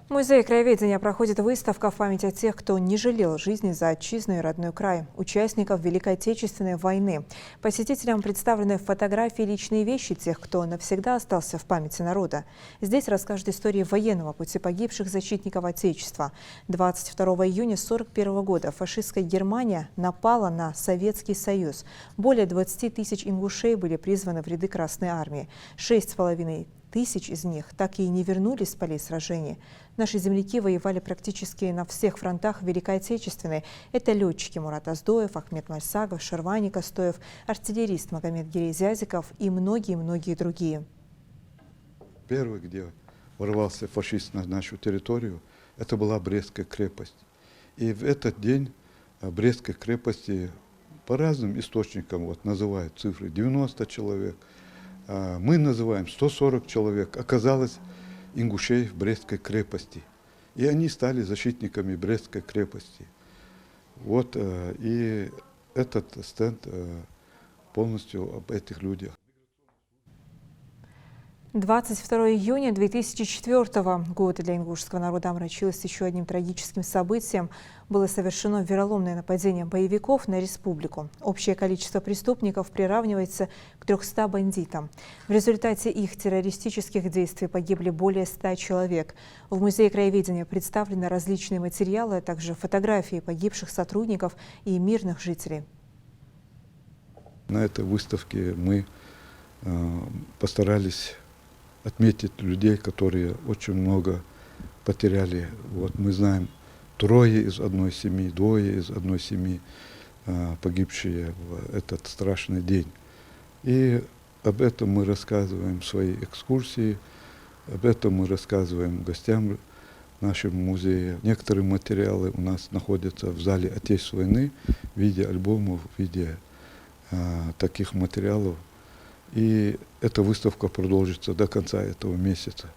В Музее краеведения проходит выставка в память о тех, кто не жалел жизни за отчизну и родной край, участников Великой Отечественной войны. Посетителям представлены фотографии и личные вещи тех, кто навсегда остался в памяти народа. Здесь расскажут истории военного пути погибших защитников Отечества. 22 июня 1941 года фашистская Германия напала на Советский Союз. Более 20 тысяч ингушей были призваны в ряды Красной Армии. 6,5 тысяч из них так и не вернулись с полей сражений. Наши земляки воевали практически на всех фронтах Великой Отечественной. Это летчики Мурат Оздоев, Ахмед Мальсагов, Шервани Костоев, артиллерист Магомед Гирей-Зязиков и многие-многие другие. Первый, где ворвался фашист на нашу территорию, это была Брестская крепость. И в этот день Брестской крепости по разным источникам называют цифры 90 человек. Мы называем 140 человек. Оказалось ингушей в Брестской крепости. И они стали защитниками Брестской крепости. И этот стенд полностью об этих людях. 22 июня 2004 года для ингушского народа омрачилось еще одним трагическим событием. Было совершено вероломное нападение боевиков на республику. Общее количество преступников приравнивается к 300 бандитам. В результате их террористических действий погибли более 100 человек. В Музее краеведения представлены различные материалы, а также фотографии погибших сотрудников и мирных жителей. На этой выставке мы постарались отметить людей, которые очень много потеряли. Мы знаем, 3 из одной семьи, 2 из одной семьи погибшие в этот страшный день. И об этом мы рассказываем в своей экскурсии, об этом мы рассказываем гостям в нашем музее. Некоторые материалы у нас находятся в зале «Отечество войны» в виде альбомов, в виде таких материалов. И эта выставка продолжится до конца этого месяца.